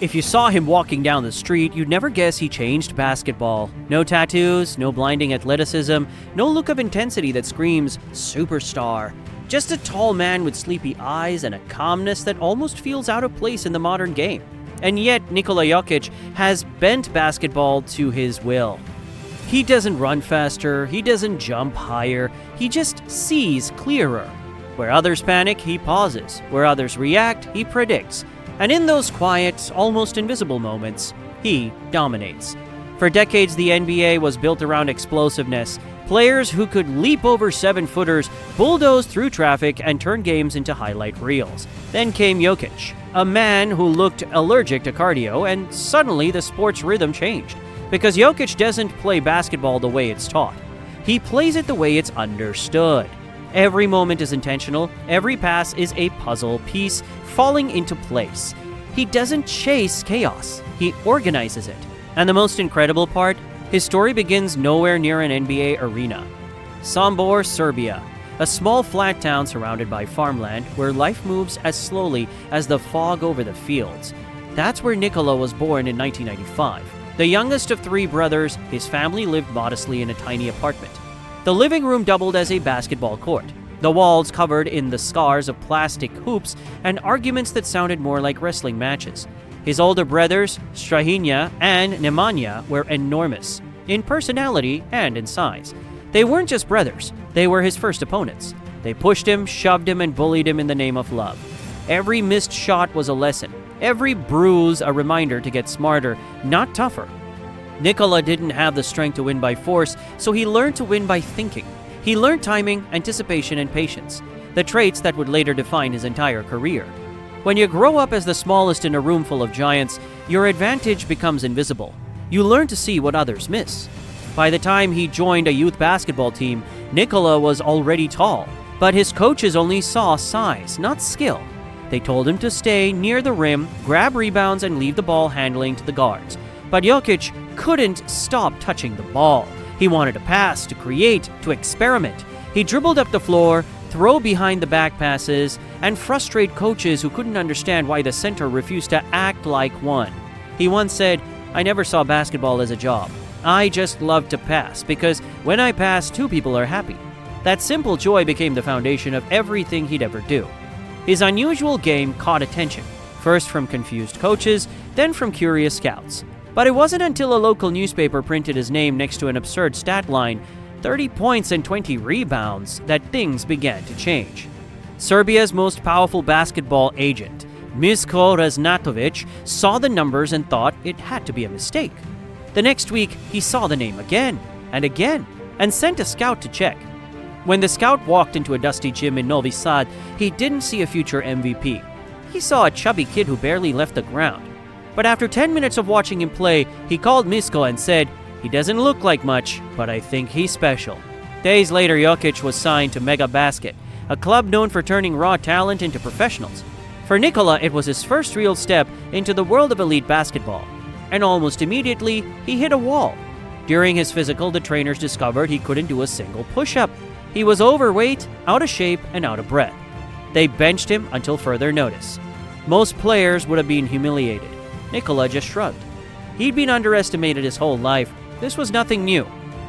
If you saw him walking down the street, you'd never guess he changed basketball. No tattoos, no blinding athleticism, no look of intensity that screams superstar. Just a tall man with sleepy eyes and a calmness that almost feels out of place in the modern game. And yet, Nikola Jokic has bent basketball to his will. He doesn't run faster, he doesn't jump higher, he just sees clearer. Where others panic, he pauses. Where others react, he predicts. And in those quiet, almost invisible moments, he dominates. For decades, the NBA was built around explosiveness. Players who could leap over 7-footers, bulldoze through traffic, and turn games into highlight reels. Then came Jokic, a man who looked allergic to cardio, and suddenly the sport's rhythm changed. Because Jokic doesn't play basketball the way it's taught. He plays it the way it's understood. Every moment is intentional, every pass is a puzzle piece falling into place. He doesn't chase chaos, he organizes it. And the most incredible part, his story begins nowhere near an NBA arena. Sombor, Serbia, a small flat town surrounded by farmland where life moves as slowly as the fog over the fields. That's where Nikola was born in 1995. The youngest of 3 brothers, his family lived modestly in a tiny apartment. The living room doubled as a basketball court, the walls covered in the scars of plastic hoops and arguments that sounded more like wrestling matches. His older brothers, Strahinja and Nemanja, were enormous, in personality and in size. They weren't just brothers, they were his first opponents. They pushed him, shoved him, and bullied him in the name of love. Every missed shot was a lesson, every bruise a reminder to get smarter, not tougher. Nikola didn't have the strength to win by force, so he learned to win by thinking. He learned timing, anticipation, and patience, the traits that would later define his entire career. When you grow up as the smallest in a room full of giants, your advantage becomes invisible. You learn to see what others miss. By the time he joined a youth basketball team, Nikola was already tall, but his coaches only saw size, not skill. They told him to stay near the rim, grab rebounds, and leave the ball handling to the guards. But Jokic couldn't stop touching the ball. He wanted to pass, to create, to experiment. He dribbled up the floor, throw behind the back passes, and frustrate coaches who couldn't understand why the center refused to act like one. He once said, "I never saw basketball as a job. I just loved to pass because when I pass, 2 people are happy." That simple joy became the foundation of everything he'd ever do. His unusual game caught attention, first from confused coaches, then from curious scouts. But it wasn't until a local newspaper printed his name next to an absurd stat line, 30 points and 20 rebounds, that things began to change. Serbia's most powerful basketball agent, Misko Raznatovic, saw the numbers and thought it had to be a mistake. The next week, he saw the name again, and sent a scout to check. When the scout walked into a dusty gym in Novi Sad, he didn't see a future MVP. He saw a chubby kid who barely left the ground. But after 10 minutes of watching him play, he called Misko and said, "He doesn't look like much, but I think he's special." Days later, Jokic was signed to Mega Basket, a club known for turning raw talent into professionals. For Nikola, it was his first real step into the world of elite basketball. And almost immediately, he hit a wall. During his physical, the trainers discovered he couldn't do a single push-up. He was overweight, out of shape, and out of breath. They benched him until further notice. Most players would have been humiliated. Nikola just shrugged. He'd been underestimated his whole life. This was nothing new.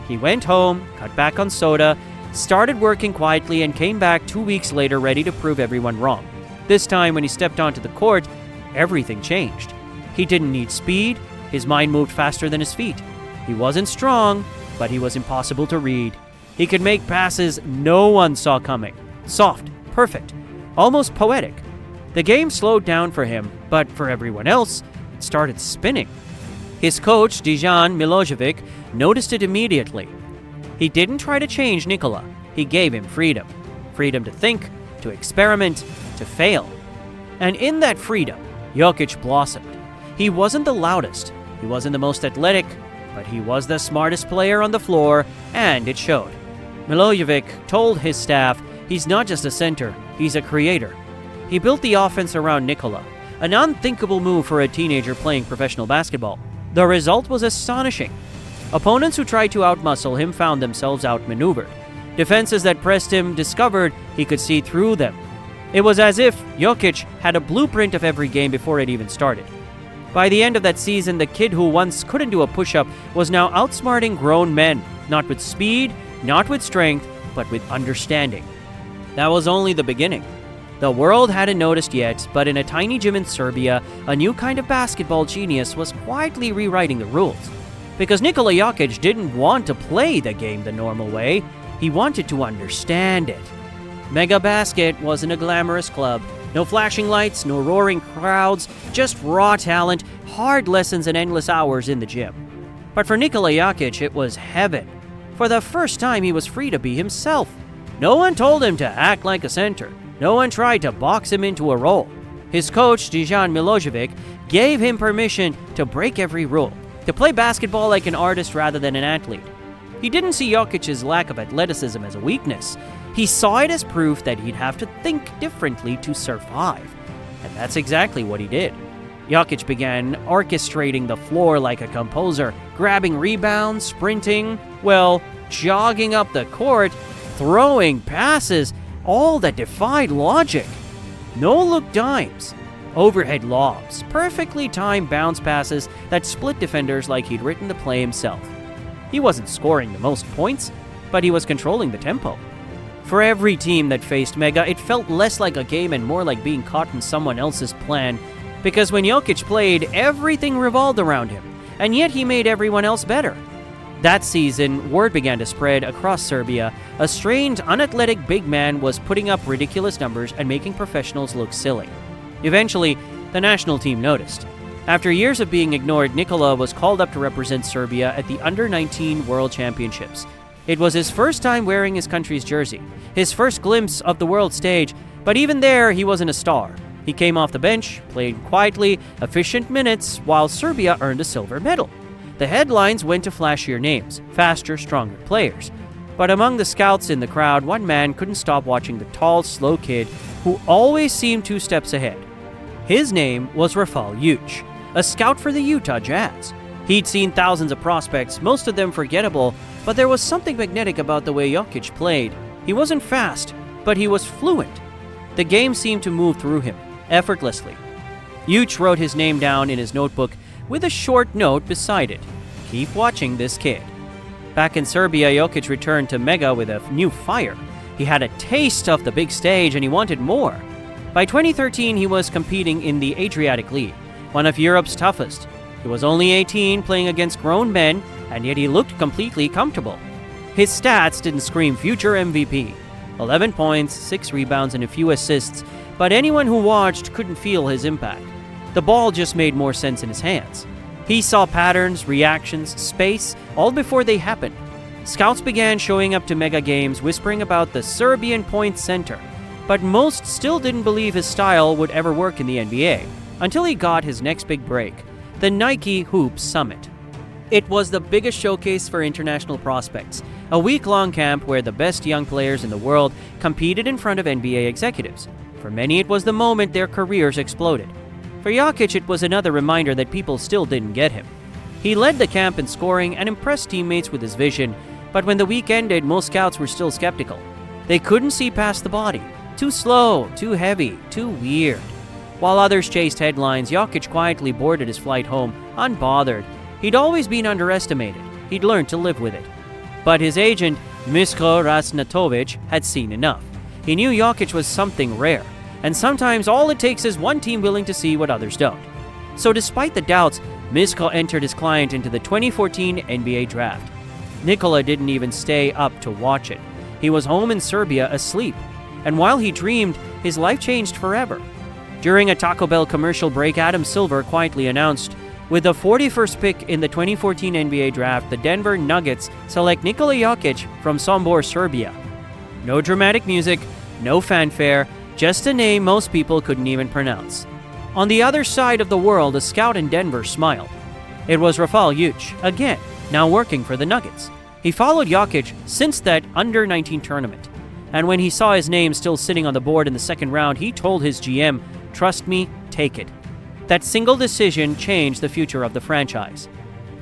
He went home, cut back on soda, started working quietly, and came back 2 weeks later ready to prove everyone wrong. This time, when he stepped onto the court, everything changed. He didn't need speed. His mind moved faster than his feet. He wasn't strong, but he was impossible to read. He could make passes no one saw coming. Soft, perfect, almost poetic. The game slowed down for him, but for everyone else, it started spinning. His coach, Dejan Milojevic, noticed it immediately. He didn't try to change Nikola. He gave him freedom. Freedom to think, to experiment, to fail. And in that freedom, Jokic blossomed. He wasn't the loudest. He wasn't the most athletic, but he was the smartest player on the floor, and it showed. Milojevic told his staff, he's not just a center, he's a creator. He built the offense around Nikola, an unthinkable move for a teenager playing professional basketball. The result was astonishing. Opponents who tried to outmuscle him found themselves outmaneuvered. Defenses that pressed him discovered he could see through them. It was as if Jokic had a blueprint of every game before it even started. By the end of that season, the kid who once couldn't do a push-up was now outsmarting grown men, not with speed, not with strength, but with understanding. That was only the beginning. The world hadn't noticed yet, but in a tiny gym in Serbia, a new kind of basketball genius was quietly rewriting the rules. Because Nikola Jokic didn't want to play the game the normal way, he wanted to understand it. Mega Basket wasn't a glamorous club. No flashing lights, no roaring crowds, just raw talent, hard lessons, and endless hours in the gym. But for Nikola Jokic, it was heaven. For the first time, he was free to be himself. No one told him to act like a center. No one tried to box him into a role. His coach, Dejan Milojevic, gave him permission to break every rule, to play basketball like an artist rather than an athlete. He didn't see Jokic's lack of athleticism as a weakness. He saw it as proof that he'd have to think differently to survive. And that's exactly what he did. Jokic began orchestrating the floor like a composer, grabbing rebounds, sprinting, jogging up the court, throwing passes, all that defied logic. No-look dimes, overhead lobs, perfectly timed bounce passes that split defenders like he'd written the play himself. He wasn't scoring the most points, but he was controlling the tempo. For every team that faced Mega, it felt less like a game and more like being caught in someone else's plan, because when Jokic played, everything revolved around him, and yet he made everyone else better. That season, word began to spread across Serbia. A strange, unathletic big man was putting up ridiculous numbers and making professionals look silly. Eventually, the national team noticed. After years of being ignored, Nikola was called up to represent Serbia at the Under-19 World Championships. It was his first time wearing his country's jersey, his first glimpse of the world stage, but even there, he wasn't a star. He came off the bench, played quietly, efficient minutes, while Serbia earned a silver medal. The headlines went to flashier names, faster, stronger players. But among the scouts in the crowd, one man couldn't stop watching the tall, slow kid who always seemed 2 steps ahead. His name was Rafal Jukic, a scout for the Utah Jazz. He'd seen thousands of prospects, most of them forgettable, but there was something magnetic about the way Jokic played. He wasn't fast, but he was fluent. The game seemed to move through him, effortlessly. Jukic wrote his name down in his notebook with a short note beside it. Keep watching this kid. Back in Serbia, Jokic returned to Mega with a new fire. He had a taste of the big stage and he wanted more. By 2013, he was competing in the Adriatic League, one of Europe's toughest. He was only 18, playing against grown men, and yet he looked completely comfortable. His stats didn't scream future MVP. 11 points, 6 rebounds, and a few assists, but anyone who watched couldn't feel his impact. The ball just made more sense in his hands. He saw patterns, reactions, space, all before they happened. Scouts began showing up to Mega games whispering about the Serbian point center, but most still didn't believe his style would ever work in the NBA, until he got his next big break, the Nike Hoops Summit. It was the biggest showcase for international prospects, a week-long camp where the best young players in the world competed in front of NBA executives. For many, it was the moment their careers exploded. For Jokic, it was another reminder that people still didn't get him. He led the camp in scoring and impressed teammates with his vision, but when the week ended, most scouts were still skeptical. They couldn't see past the body. Too slow, too heavy, too weird. While others chased headlines, Jokic quietly boarded his flight home, unbothered. He'd always been underestimated. He'd learned to live with it. But his agent, Misko Rasnatovic, had seen enough. He knew Jokic was something rare, and sometimes all it takes is one team willing to see what others don't. So despite the doubts, Misko entered his client into the 2014 NBA draft. Nikola didn't even stay up to watch it. He was home in Serbia asleep, and while he dreamed, his life changed forever. During a Taco Bell commercial break, Adam Silver quietly announced, with the 41st pick in the 2014 NBA draft, the Denver Nuggets select Nikola Jokic from Sombor, Serbia. No dramatic music, no fanfare, just a name most people couldn't even pronounce. On the other side of the world, a scout in Denver smiled. It was Rafal Jukic, again, now working for the Nuggets. He followed Jokic since that Under-19 tournament. And when he saw his name still sitting on the board in the second round, he told his GM, "Trust me, take it." That single decision changed the future of the franchise.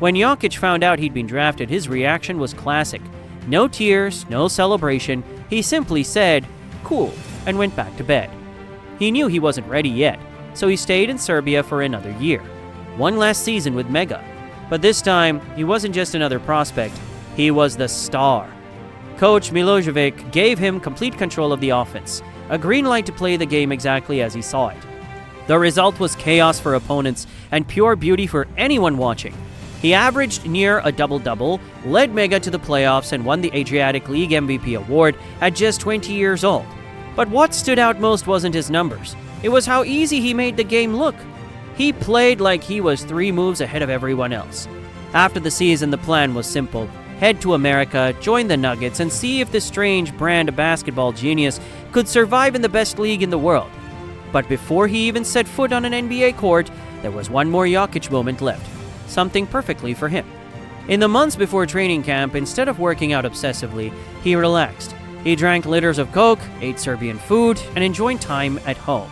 When Jokic found out he'd been drafted, his reaction was classic. No tears, no celebration. He simply said, "Cool," and went back to bed. He knew he wasn't ready yet, so he stayed in Serbia for another year. one last season with Mega. But this time, he wasn't just another prospect, he was the star. Coach Milojevic gave him complete control of the offense, a green light to play the game exactly as he saw it. The result was chaos for opponents and pure beauty for anyone watching. He averaged near a double-double, led Mega to the playoffs, and won the Adriatic League MVP award at just 20 years old. But what stood out most wasn't his numbers. It was how easy he made the game look. He played like he was 3 moves ahead of everyone else. After the season, the plan was simple. Head to America, join the Nuggets, and see if this strange brand of basketball genius could survive in the best league in the world. But before he even set foot on an NBA court, there was one more Jokic moment left. Something perfectly for him. In the months before training camp, instead of working out obsessively, he relaxed. He drank liters of Coke, ate Serbian food, and enjoyed time at home.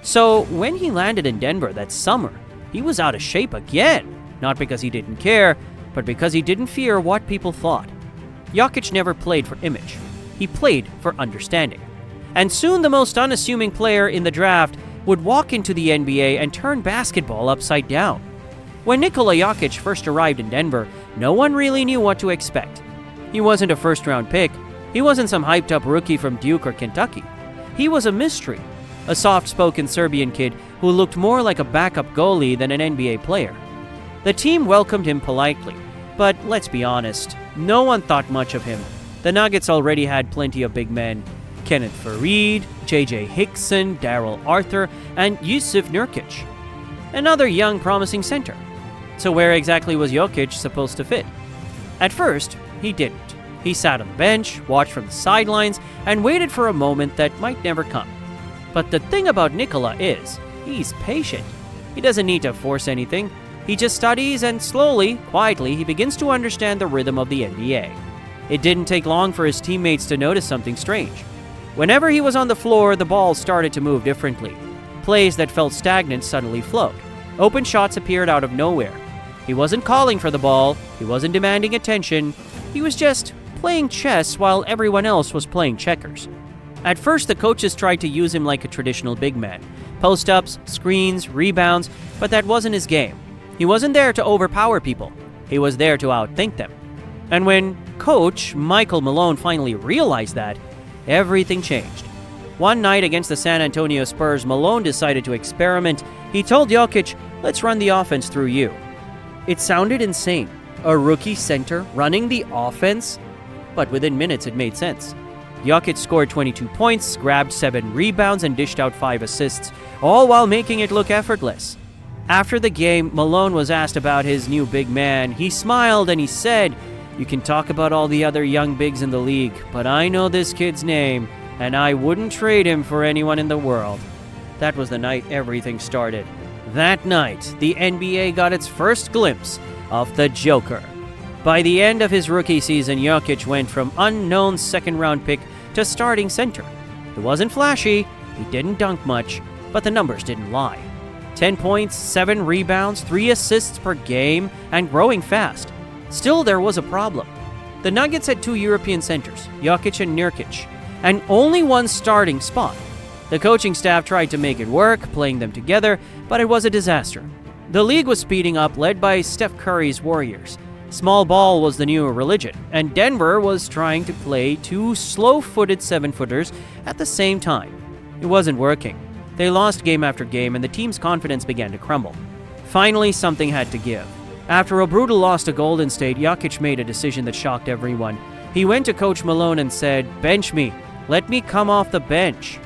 So when he landed in Denver that summer, he was out of shape again. Not because he didn't care, but because he didn't fear what people thought. Jokic never played for image. He played for understanding. And soon the most unassuming player in the draft would walk into the NBA and turn basketball upside down. When Nikola Jokic first arrived in Denver, no one really knew what to expect. He wasn't a first-round pick. He wasn't some hyped-up rookie from Duke or Kentucky. He was a mystery, a soft-spoken Serbian kid who looked more like a backup goalie than an NBA player. The team welcomed him politely, but let's be honest, no one thought much of him. The Nuggets already had plenty of big men: Kenneth Faried, J.J. Hickson, Daryl Arthur, and Jusuf Nurkic. Another young, promising center. So where exactly was Jokic supposed to fit? At first, he didn't. He sat on the bench, watched from the sidelines, and waited for a moment that might never come. But the thing about Nikola is, he's patient. He doesn't need to force anything. He just studies, and slowly, quietly, he begins to understand the rhythm of the NBA. It didn't take long for his teammates to notice something strange. Whenever he was on the floor, the ball started to move differently. Plays that felt stagnant suddenly flowed. Open shots appeared out of nowhere. He wasn't calling for the ball. He wasn't demanding attention. He was just playing chess while everyone else was playing checkers. At first, the coaches tried to use him like a traditional big man. Post-ups, screens, rebounds, but that wasn't his game. He wasn't there to overpower people. He was there to outthink them. And when coach Michael Malone finally realized that, everything changed. One night against the San Antonio Spurs, Malone decided to experiment. He told Jokic, "Let's run the offense through you." It sounded insane. A rookie center running the offense? But within minutes it made sense. Jokic scored 22 points, grabbed 7 rebounds, and dished out 5 assists, all while making it look effortless. After the game, Malone was asked about his new big man. He smiled and he said, "You can talk about all the other young bigs in the league, but I know this kid's name, and I wouldn't trade him for anyone in the world." That was the night everything started. That night, the NBA got its first glimpse of the Joker. By the end of his rookie season, Jokic went from unknown second-round pick to starting center. It wasn't flashy, he didn't dunk much, but the numbers didn't lie. 10 points, 7 rebounds, 3 assists per game, and growing fast. Still, there was a problem. The Nuggets had 2 European centers, Jokic and Nurkic, and only one starting spot. The coaching staff tried to make it work, playing them together, but it was a disaster. The league was speeding up, led by Steph Curry's Warriors. Small ball was the new religion, and Denver was trying to play 2 slow-footed 7-footers at the same time. It wasn't working. They lost game after game, and the team's confidence began to crumble. Finally, something had to give. After a brutal loss to Golden State, Jokic made a decision that shocked everyone. He went to Coach Malone and said, "Bench me. Let me come off the bench.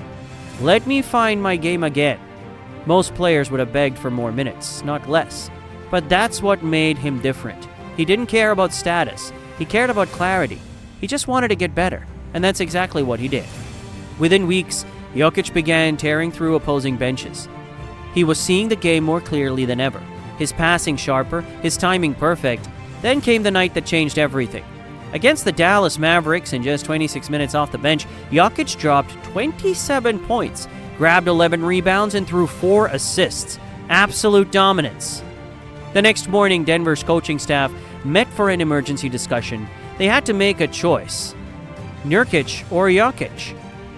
Let me find my game again." Most players would have begged for more minutes, not less. But that's what made him different. He didn't care about status. He cared about clarity. He just wanted to get better, and that's exactly what he did. Within weeks, Jokic began tearing through opposing benches. He was seeing the game more clearly than ever. His passing sharper, his timing perfect. Then came the night that changed everything. Against the Dallas Mavericks, in just 26 minutes off the bench, Jokic dropped 27 points, grabbed 11 rebounds, and threw 4 assists. Absolute dominance. The next morning, Denver's coaching staff met for an emergency discussion. They had to make a choice: Nurkic or Jokic.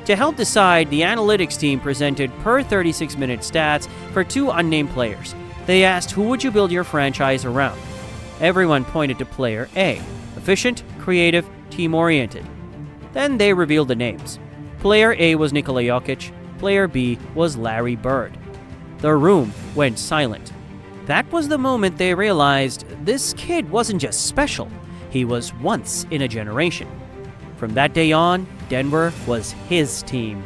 To help decide, the analytics team presented per 36-minute stats for 2 unnamed players. They asked, who would you build your franchise around? Everyone pointed to player A, efficient, creative, team-oriented. Then they revealed the names. Player A was Nikola Jokic, player B was Larry Bird. The room went silent. That was the moment they realized this kid wasn't just special, he was once in a generation. From that day on, Denver was his team.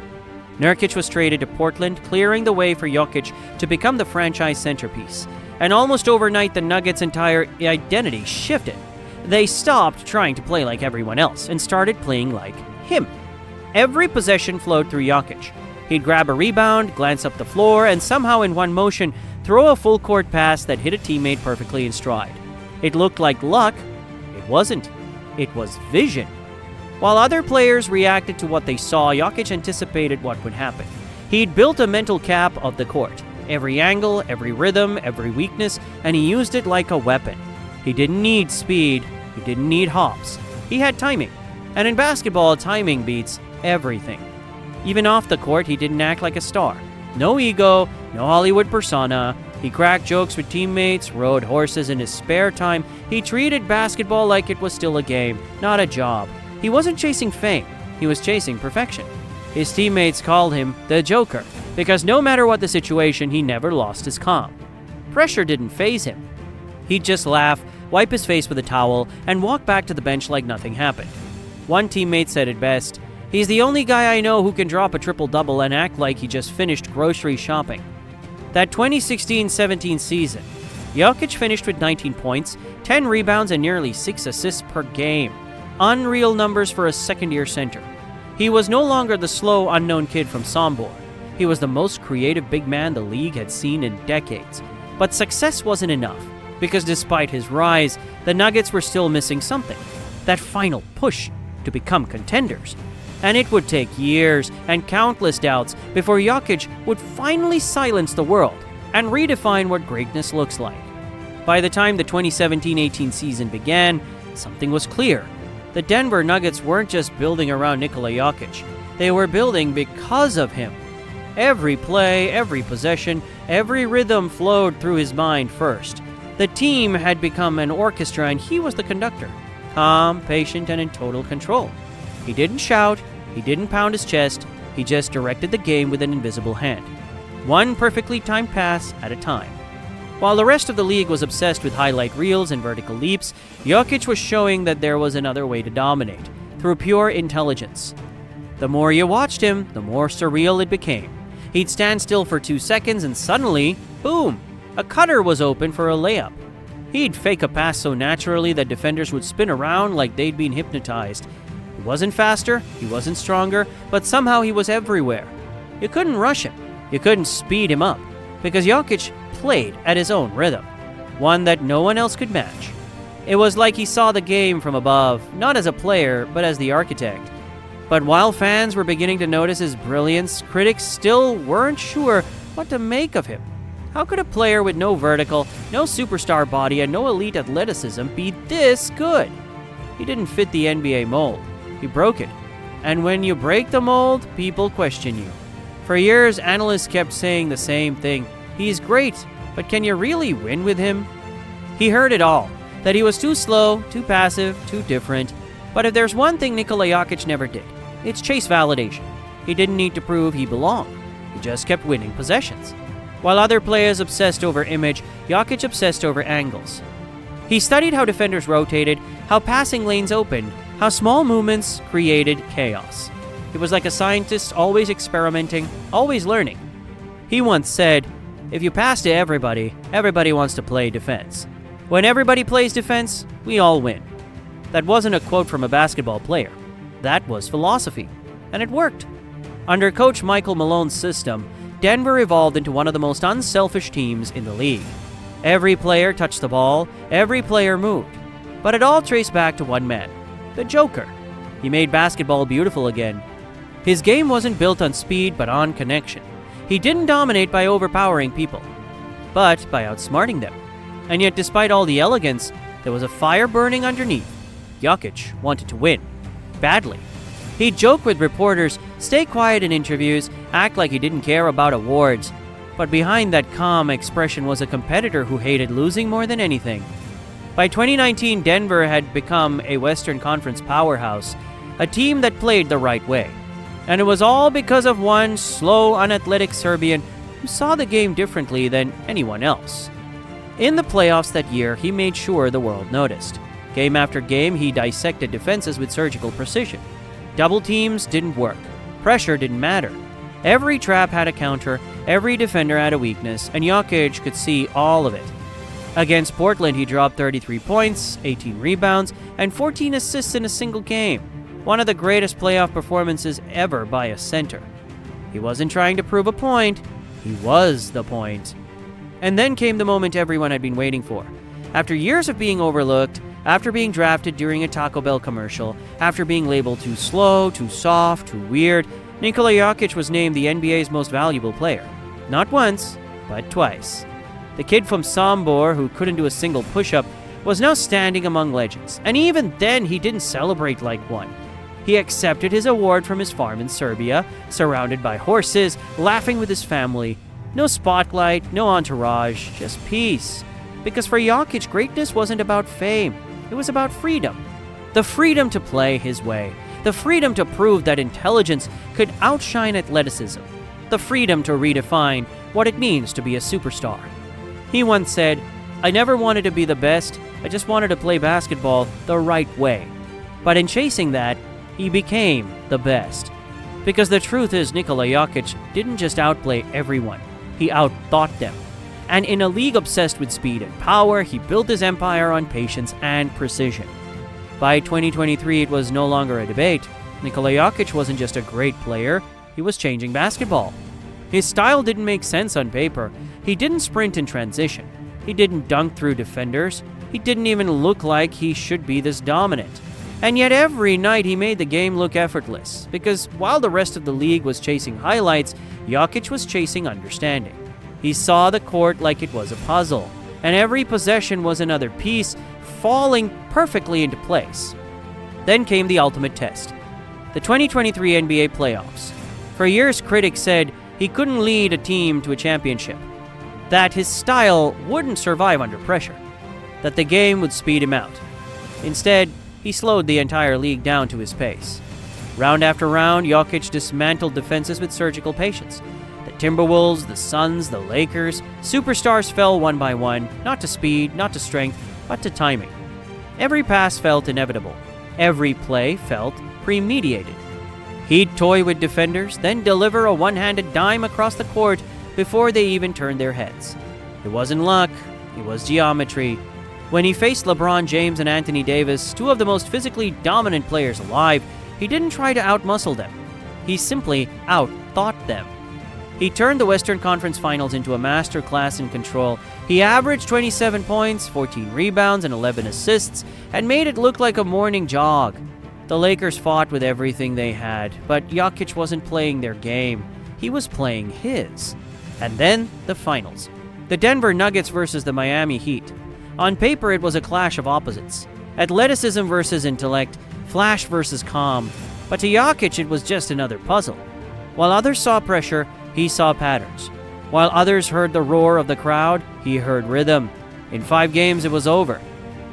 Nurkic was traded to Portland, clearing the way for Jokic to become the franchise centerpiece. And almost overnight, the Nuggets' entire identity shifted. They stopped trying to play like everyone else and started playing like him. Every possession flowed through Jokic. He'd grab a rebound, glance up the floor, and somehow in one motion, throw a full-court pass that hit a teammate perfectly in stride. It looked like luck. It wasn't. It was vision. While other players reacted to what they saw, Jokic anticipated what would happen. He'd built a mental cap of the court. Every angle, every rhythm, every weakness, and he used it like a weapon. He didn't need speed. He didn't need hops. He had timing. And in basketball, timing beats everything. Even off the court, he didn't act like a star. No ego, no Hollywood persona. He cracked jokes with teammates, rode horses in his spare time. He treated basketball like it was still a game, not a job. He wasn't chasing fame. He was chasing perfection. His teammates called him the Joker because no matter what the situation, he never lost his calm. Pressure didn't faze him. He'd just laugh, wipe his face with a towel, and walk back to the bench like nothing happened. One teammate said it best, "He's the only guy I know who can drop a triple-double and act like he just finished grocery shopping." That 2016-17 season, Jokic finished with 19 points, 10 rebounds, and nearly 6 assists per game. Unreal numbers for a second-year center. He was no longer the slow, unknown kid from Sombor. He was the most creative big man the league had seen in decades. But success wasn't enough, because despite his rise, the Nuggets were still missing something. That final push to become contenders. And it would take years and countless doubts before Jokic would finally silence the world and redefine what greatness looks like. By the time the 2017-18 season began, something was clear. The Denver Nuggets weren't just building around Nikola Jokic. They were building because of him. Every play, every possession, every rhythm flowed through his mind first. The team had become an orchestra and he was the conductor. Calm, patient, and in total control. He didn't shout, he didn't pound his chest, he just directed the game with an invisible hand. One perfectly timed pass at a time. While the rest of the league was obsessed with highlight reels and vertical leaps, Jokic was showing that there was another way to dominate, through pure intelligence. The more you watched him, the more surreal it became. He'd stand still for 2 seconds and suddenly, boom, a cutter was open for a layup. He'd fake a pass so naturally that defenders would spin around like they'd been hypnotized. He wasn't faster, he wasn't stronger, but somehow he was everywhere. You couldn't rush him, you couldn't speed him up, because Jokic played at his own rhythm, one that no one else could match. It was like he saw the game from above, not as a player, but as the architect. But while fans were beginning to notice his brilliance, critics still weren't sure what to make of him. How could a player with no vertical, no superstar body, and no elite athleticism be this good? He didn't fit the NBA mold. He broke it. And when you break the mold, people question you. For years, analysts kept saying the same thing. He's great, but can you really win with him? He heard it all, that he was too slow, too passive, too different. But if there's one thing Nikola Jokic never did, it's chase validation. He didn't need to prove he belonged. He just kept winning possessions. While other players obsessed over image, Jokic obsessed over angles. He studied how defenders rotated, how passing lanes opened, how small movements created chaos. He was like a scientist, always experimenting, always learning. He once said, "If you pass to everybody, everybody wants to play defense. When everybody plays defense, we all win." That wasn't a quote from a basketball player. That was philosophy. And it worked. Under Coach Michael Malone's system, Denver evolved into one of the most unselfish teams in the league. Every player touched the ball, every player moved. But it all traced back to one man, the Joker. He made basketball beautiful again. His game wasn't built on speed, but on connection. He didn't dominate by overpowering people, but by outsmarting them. And yet, despite all the elegance, there was a fire burning underneath. Jokic wanted to win. Badly. He'd joke with reporters, stay quiet in interviews, act like he didn't care about awards. But behind that calm expression was a competitor who hated losing more than anything. By 2019, Denver had become a Western Conference powerhouse, a team that played the right way. And it was all because of one slow, unathletic Serbian who saw the game differently than anyone else. In the playoffs that year, he made sure the world noticed. Game after game, he dissected defenses with surgical precision. Double teams didn't work. Pressure didn't matter. Every trap had a counter, every defender had a weakness, and Jokic could see all of it. Against Portland, he dropped 33 points, 18 rebounds, and 14 assists in a single game. One of the greatest playoff performances ever by a center. He wasn't trying to prove a point, he was the point. And then came the moment everyone had been waiting for. After years of being overlooked, after being drafted during a Taco Bell commercial, after being labeled too slow, too soft, too weird, Nikola Jokic was named the NBA's most valuable player. Not once, but twice. The kid from Sombor, who couldn't do a single push-up, was now standing among legends. And even then, he didn't celebrate like one. He accepted his award from his farm in Serbia, surrounded by horses, laughing with his family. No spotlight, no entourage, just peace. Because for Jokic, greatness wasn't about fame. It was about freedom. The freedom to play his way. The freedom to prove that intelligence could outshine athleticism. The freedom to redefine what it means to be a superstar. He once said, "I never wanted to be the best, I just wanted to play basketball the right way." But in chasing that, he became the best. Because the truth is, Nikola Jokic didn't just outplay everyone, he outthought them. And in a league obsessed with speed and power, he built his empire on patience and precision. By 2023, it was no longer a debate. Nikola Jokic wasn't just a great player, he was changing basketball. His style didn't make sense on paper. He didn't sprint in transition. He didn't dunk through defenders. He didn't even look like he should be this dominant. And yet every night he made the game look effortless, because while the rest of the league was chasing highlights, Jokic was chasing understanding. He saw the court like it was a puzzle, and every possession was another piece falling perfectly into place. Then came the ultimate test, the 2023 NBA playoffs. For years, critics said he couldn't lead a team to a championship, that his style wouldn't survive under pressure, that the game would speed him out. Instead, he slowed the entire league down to his pace. Round after round, Jokic dismantled defenses with surgical patience. The Timberwolves, the Suns, the Lakers, superstars fell one by one, not to speed, not to strength, but to timing. Every pass felt inevitable. Every play felt premeditated. He'd toy with defenders, then deliver a one-handed dime across the court before they even turned their heads. It wasn't luck, it was geometry. When he faced LeBron James and Anthony Davis, two of the most physically dominant players alive, he didn't try to outmuscle them. He simply outthought them. He turned the Western Conference Finals into a masterclass in control. He averaged 27 points, 14 rebounds, and 11 assists, and made it look like a morning jog. The Lakers fought with everything they had, but Jokic wasn't playing their game. He was playing his. And then, the finals. The Denver Nuggets versus the Miami Heat. On paper, it was a clash of opposites. Athleticism versus intellect, flash versus calm. But to Jokic, it was just another puzzle. While others saw pressure, he saw patterns. While others heard the roar of the crowd, he heard rhythm. In 5 games, it was over.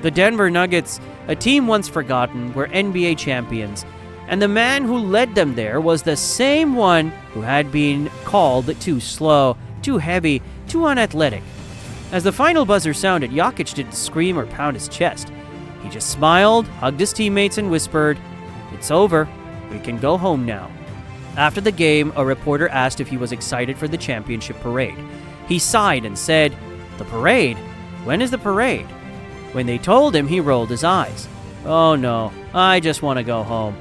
The Denver Nuggets, a team once forgotten, were NBA champions, and the man who led them there was the same one who had been called too slow, too heavy, too unathletic. As the final buzzer sounded, Jokic didn't scream or pound his chest. He just smiled, hugged his teammates, and whispered, "It's over. We can go home now." After the game, a reporter asked if he was excited for the championship parade. He sighed and said, "The parade? When is the parade?" When they told him, he rolled his eyes. "Oh no, I just want to go home."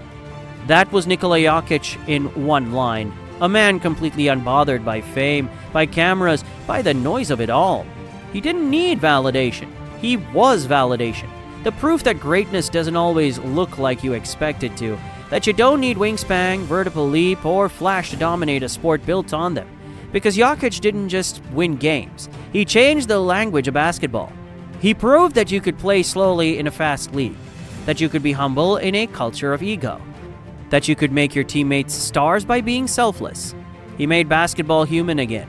That was Nikola Jokic in one line. A man completely unbothered by fame, by cameras, by the noise of it all. He didn't need validation. He was validation. The proof that greatness doesn't always look like you expect it to. That you don't need wingspan, vertical leap, or flash to dominate a sport built on them. Because Jokic didn't just win games. He changed the language of basketball. He proved that you could play slowly in a fast league. That you could be humble in a culture of ego. That you could make your teammates stars by being selfless. He made basketball human again.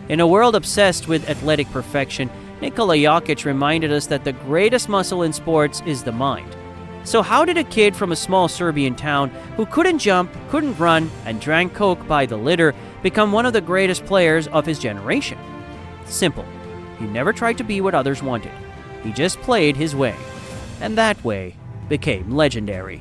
In a world obsessed with athletic perfection, Nikola Jokic reminded us that the greatest muscle in sports is the mind. So how did a kid from a small Serbian town who couldn't jump, couldn't run, and drank Coke by the liter become one of the greatest players of his generation? Simple. He never tried to be what others wanted. He just played his way. And that way became legendary.